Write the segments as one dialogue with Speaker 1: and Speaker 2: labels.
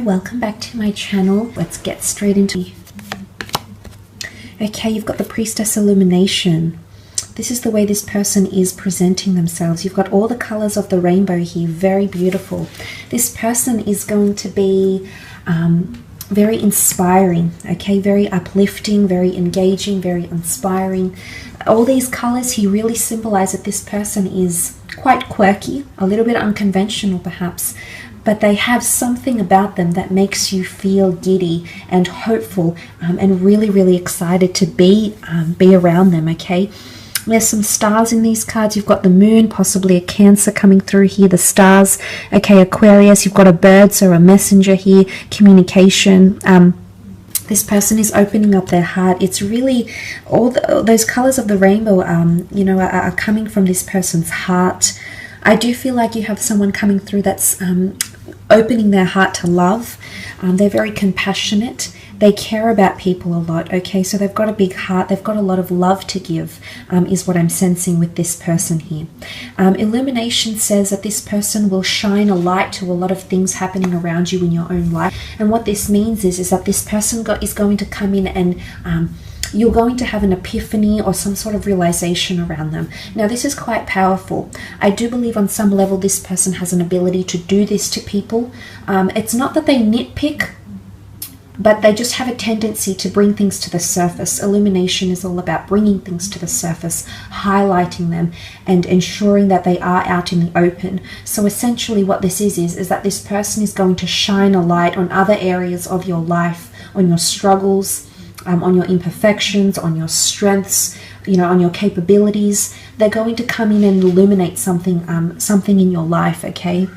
Speaker 1: welcome back to my channel. Let's get straight into it. Okay, you've got the Priestess Illumination. This is the way this person is presenting themselves. You've got all the colors of the rainbow here, very beautiful. This person is going to be very inspiring, okay, very uplifting, very engaging, very inspiring. All these colors here really symbolize that this person is quite quirky, a little bit unconventional perhaps, but they have something about them that makes you feel giddy and hopeful and really, really excited to be around them, okay? There's some stars in these cards. You've got the moon, possibly a Cancer coming through here, the stars, okay, Aquarius. You've got a bird, so a messenger here, communication. This person is opening up their heart. It's really all those colors of the rainbow, you know, are coming from this person's heart. I do feel like you have someone coming through that's opening their heart to love. They're very compassionate. They care about people a lot, okay? So they've got a big heart. They've got a lot of love to give, is what I'm sensing with this person here. Illumination says that this person will shine a light to a lot of things happening around you in your own life. And what this means is that this person is going to come in and you're going to have an epiphany or some sort of realization around them. Now, this is quite powerful. I do believe on some level this person has an ability to do this to people. It's not that they nitpick, but they just have a tendency to bring things to the surface. Illumination is all about bringing things to the surface, highlighting them, and ensuring that they are out in the open. So essentially what this is that this person is going to shine a light on other areas of your life, on your struggles, on your imperfections, on your strengths, you know, on your capabilities. They're going to come in and illuminate something, something in your life, okay?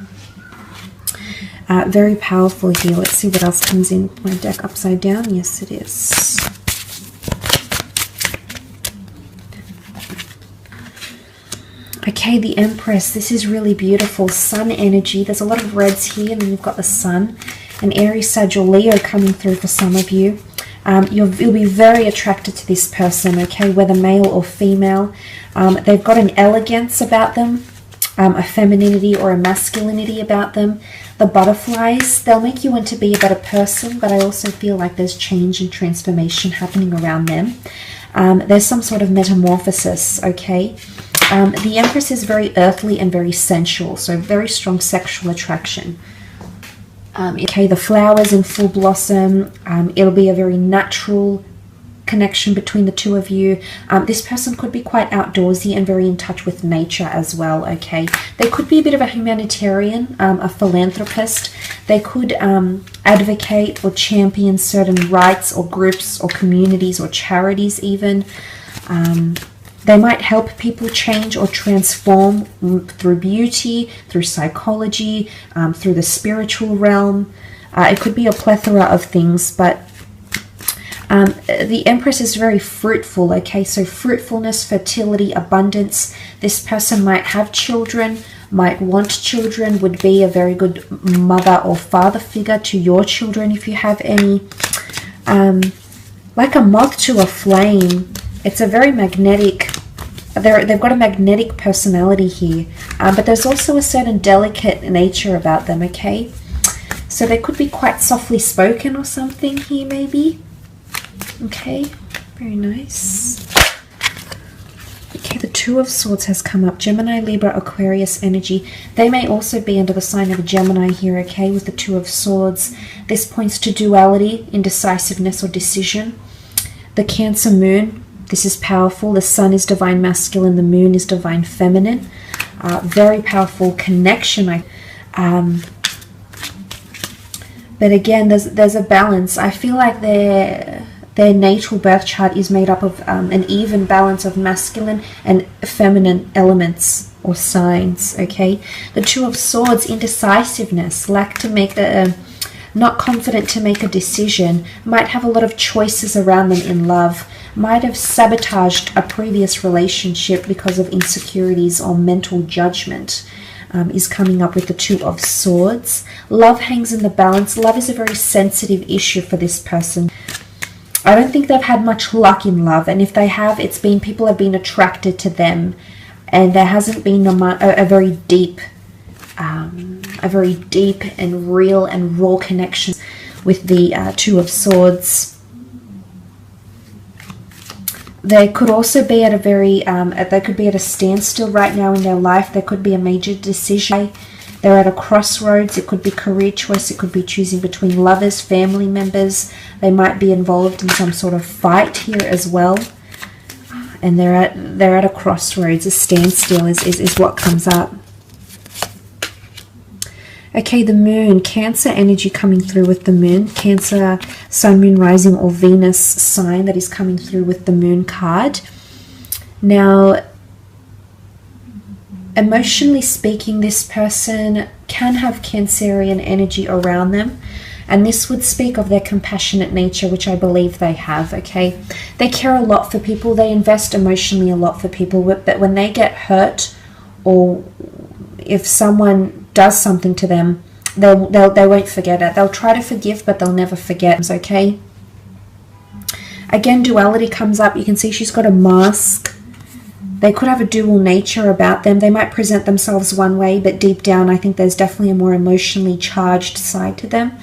Speaker 1: Very powerful here. Let's see what else comes in my deck upside down. Yes, it is. Okay, the Empress. This is really beautiful. Sun energy. There's a lot of reds here, and then you've got the Sun. An Aries, Sag, or Leo coming through for some of you. You'll be very attracted to this person, okay, whether male or female. They've got an elegance about them, a femininity or a masculinity about them. The butterflies, they'll make you want to be a better person, but I also feel like there's change and transformation happening around them. There's some sort of metamorphosis, okay? The Empress is very earthly and very sensual, so very strong sexual attraction. Okay, the flowers in full blossom. It'll be a very natural connection between the two of you. This person could be quite outdoorsy and very in touch with nature as well, okay? They could be a bit of a humanitarian, a philanthropist. They could advocate or champion certain rights or groups or communities or charities even. They might help people change or transform through beauty, through psychology, through the spiritual realm. It could be a plethora of things, but the Empress is very fruitful, okay? So fruitfulness, fertility, abundance. This person might have children, might want children, would be a very good mother or father figure to your children if you have any. Like a moth to a flame. It's a very magnetic, they've got a magnetic personality here, but there's also a certain delicate nature about them, okay? So they could be quite softly spoken or something here maybe. Okay, very nice. Okay, the Two of Swords has come up. Gemini, Libra, Aquarius energy. They may also be under the sign of a Gemini here, okay, with the Two of Swords. This points to duality, indecisiveness, or decision. The Cancer moon. This is powerful. The Sun is divine masculine. The moon is divine feminine. Very powerful connection. But again, there's a balance. I feel like their natal birth chart is made up of an even balance of masculine and feminine elements or signs, okay? The Two of Swords, indecisiveness, lack to make not confident to make a decision, might have a lot of choices around them in love, might have sabotaged a previous relationship because of insecurities or mental judgment, is coming up with the Two of Swords. Love hangs in the balance. Love is a very sensitive issue for this person. I don't think they've had much luck in love, and if they have, it's been people have been attracted to them, and there hasn't been a very deep a very deep and real and raw connection with the Two of Swords. They could also be at a very, they could be at a standstill right now in their life. There could be a major decision. They're at a crossroads. It could be career choice. It could be choosing between lovers, family members. They might be involved in some sort of fight here as well. And they're at a crossroads. A standstill is what comes up. Okay, the moon, Cancer energy coming through with the moon. Cancer, sun, moon, rising, or Venus sign that is coming through with the moon card. Now, emotionally speaking, this person can have Cancerian energy around them. And this would speak of their compassionate nature, which I believe they have, okay? They care a lot for people. They invest emotionally a lot for people. But when they get hurt, or if someone does something to them, they won't forget it. They'll try to forgive, but they'll never forget, okay? Again, duality comes up. You can see she's got a mask. They could have a dual nature about them. They might present themselves one way, but deep down, I think there's definitely a more emotionally charged side to them.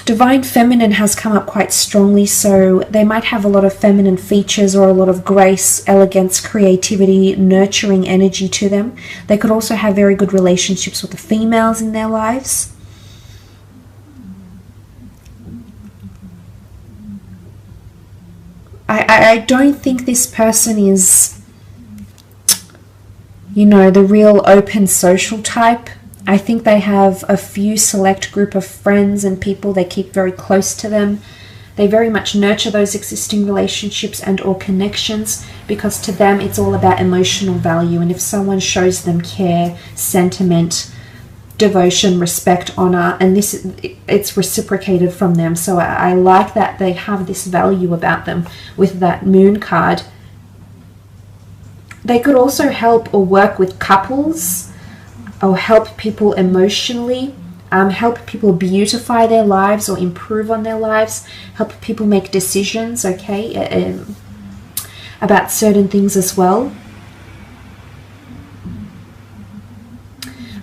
Speaker 1: Divine Feminine has come up quite strongly, so they might have a lot of feminine features or a lot of grace, elegance, creativity, nurturing energy to them. They could also have very good relationships with the females in their lives. I don't think this person is, you know, the real open social type. I think they have a few select group of friends and people they keep very close to them. They very much nurture those existing relationships and or connections, because to them it's all about emotional value. And if someone shows them care, sentiment, devotion, respect, honor, and it's reciprocated from them. So I like that they have this value about them with that moon card. They could also help or work with couples, or help people emotionally, help people beautify their lives or improve on their lives, help people make decisions, okay, about certain things as well.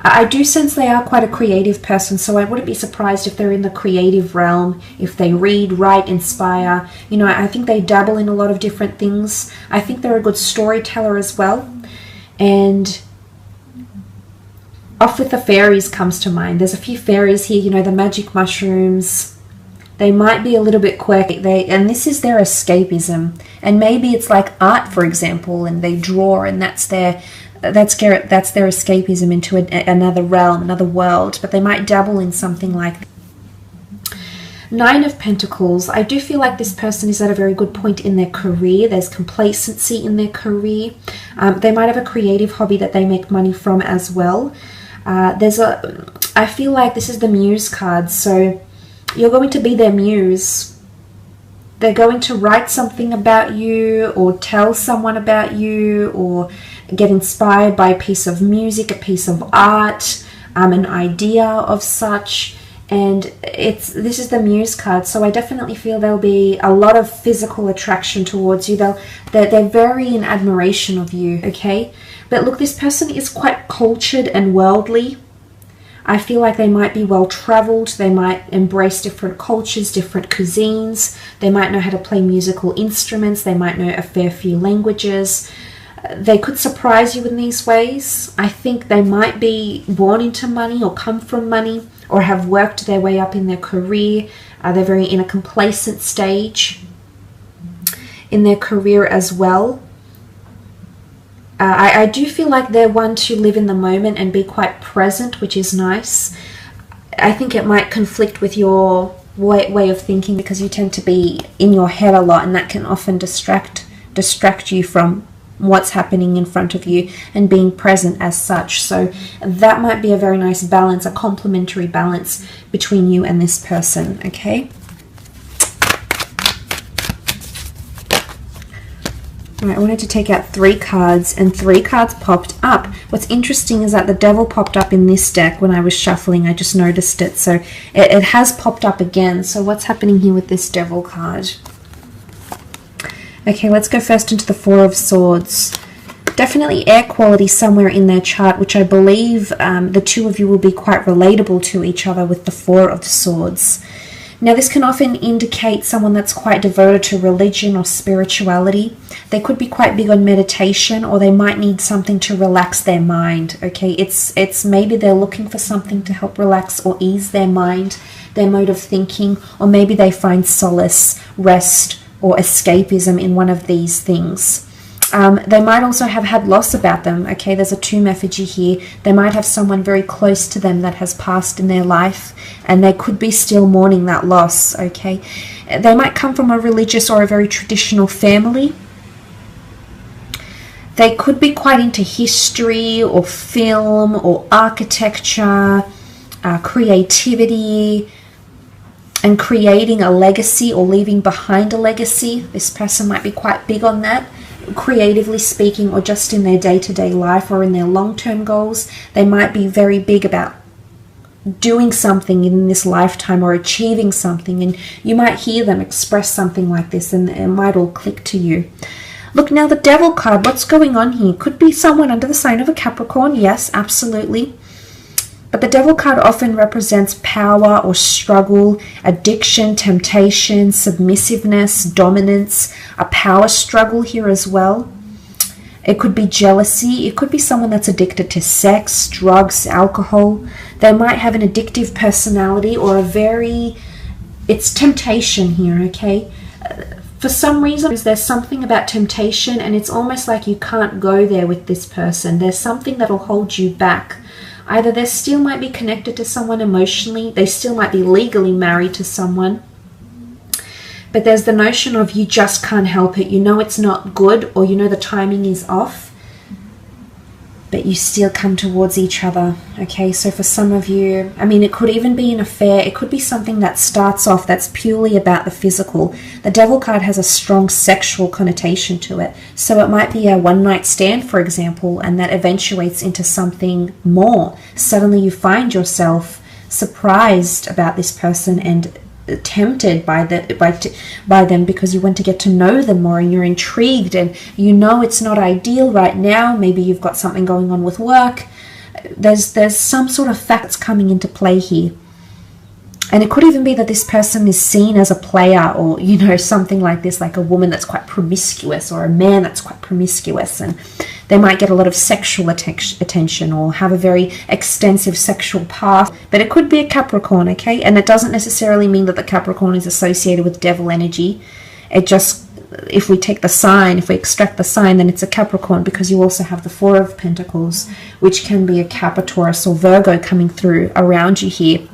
Speaker 1: I do sense they are quite a creative person, so I wouldn't be surprised if they're in the creative realm, if they read, write, inspire. You know, I think they dabble in a lot of different things. I think they're a good storyteller as well. And Off with the Fairies comes to mind. There's a few fairies here, you know, the magic mushrooms. They might be a little bit quirky, and this is their escapism. And maybe it's like art, for example, and they draw, and that's their escapism into another realm, another world. But they might dabble in something like that. Nine of Pentacles. I do feel like this person is at a very good point in their career. There's complacency in their career. They might have a creative hobby that they make money from as well. I feel like this is the Muse card, so you're going to be their muse. They're going to write something about you, or tell someone about you, or get inspired by a piece of music, a piece of art, an idea of such. And this is the Muse card, so I definitely feel there'll be a lot of physical attraction towards you. They're very in admiration of you, okay? But look, this person is quite cultured and worldly. I feel like they might be well-traveled. They might embrace different cultures, different cuisines. They might know how to play musical instruments. They might know a fair few languages. They could surprise you in these ways. I think they might be born into money, or come from money, or have worked their way up in their career. They're very in a complacent stage in their career as well. I do feel like they're one to live in the moment and be quite present, which is nice. I think it might conflict with your way of thinking, because you tend to be in your head a lot, and that can often distract you from what's happening in front of you and being present as such. So that might be a very nice balance, a complementary balance between you and this person, okay? All right, I wanted to take out 3 cards, and 3 cards popped up. What's interesting is that the Devil popped up in this deck when I was shuffling. I just noticed it. So it has popped up again. So what's happening here with this Devil card? Okay, let's go first into the 4 of Swords. Definitely air quality somewhere in their chart, which I believe the two of you will be quite relatable to each other with the Four of Swords. Now, this can often indicate someone that's quite devoted to religion or spirituality. They could be quite big on meditation, or they might need something to relax their mind, okay? It's maybe they're looking for something to help relax or ease their mind, their mode of thinking, or maybe they find solace, rest, or escapism in one of these things. They might also have had loss about them, okay? There's a tomb effigy here. They might have someone very close to them that has passed in their life, and they could be still mourning that loss, okay? They might come from a religious or a very traditional family. They could be quite into history or film or architecture, creativity, and creating a legacy or leaving behind a legacy. This person might be quite big on that. Creatively speaking, or just in their day-to-day life or in their long-term goals, they might be very big about doing something in this lifetime or achieving something, and you might hear them express something like this and it might all click to you. Look, now the Devil card, what's going on here? Could be someone under the sign of a Capricorn, yes, absolutely. But the Devil card often represents power or struggle, addiction, temptation, submissiveness, dominance, a power struggle here as well. It could be jealousy. It could be someone that's addicted to sex, drugs, alcohol. They might have an addictive personality or it's temptation here, okay? For some reason, there's something about temptation, and it's almost like you can't go there with this person. There's something that'll hold you back. Either they still might be connected to someone emotionally, they still might be legally married to someone, but there's the notion of you just can't help it. You know it's not good, or you know the timing is off, but you still come towards each other, okay? So for some of you, I mean, it could even be an affair. It could be something that starts off that's purely about the physical. The Devil card has a strong sexual connotation to it. So it might be a one-night stand, for example, and that eventuates into something more. Suddenly you find yourself surprised about this person and tempted by them because you want to get to know them more, and you're intrigued, and you know it's not ideal right now. Maybe you've got something going on with work. There's some sort of fact that's coming into play here. And it could even be that this person is seen as a player, or, you know, something like this, like a woman that's quite promiscuous or a man that's quite promiscuous, and they might get a lot of sexual attention or have a very extensive sexual path. But it could be a Capricorn, okay? And it doesn't necessarily mean that the Capricorn is associated with devil energy. It just, if we take the sign, if we extract the sign, then it's a Capricorn, because you also have the Four of Pentacles, which can be a Cap, Taurus, or Virgo coming through around you here.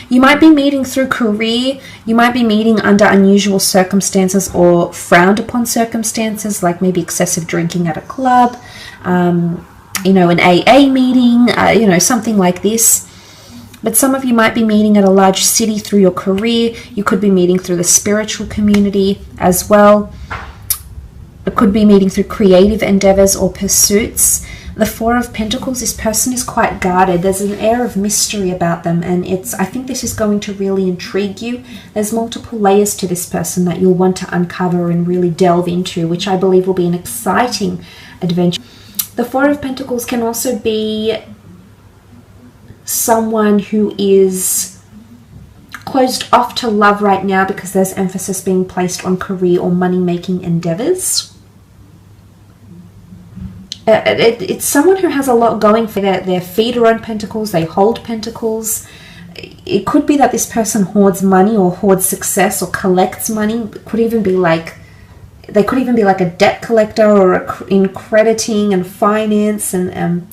Speaker 1: You might be meeting through career. You might be meeting under unusual circumstances or frowned upon circumstances, like maybe excessive drinking at a club, you know, an AA meeting, you know, something like this. But some of you might be meeting at a large city through your career. You could be meeting through the spiritual community as well. It could be meeting through creative endeavors or pursuits. The Four of Pentacles, this person is quite guarded. There's an air of mystery about them, and I think this is going to really intrigue you. There's multiple layers to this person that you'll want to uncover and really delve into, which I believe will be an exciting adventure. The Four of Pentacles can also be someone who is closed off to love right now because there's emphasis being placed on career or money-making endeavors. It's someone who has a lot going for their feet are on pentacles, they hold pentacles. It could be that this person hoards money or hoards success or collects money. It could even be like, they could even be like a debt collector or in crediting and finance and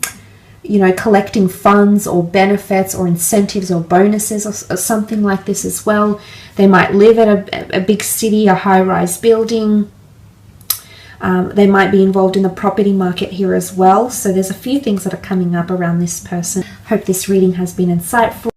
Speaker 1: you know, collecting funds or benefits or incentives or bonuses or something like this as well. They might live at a big city, a high-rise building. They might be involved in the property market here as well. So there's a few things that are coming up around this person. Hope this reading has been insightful.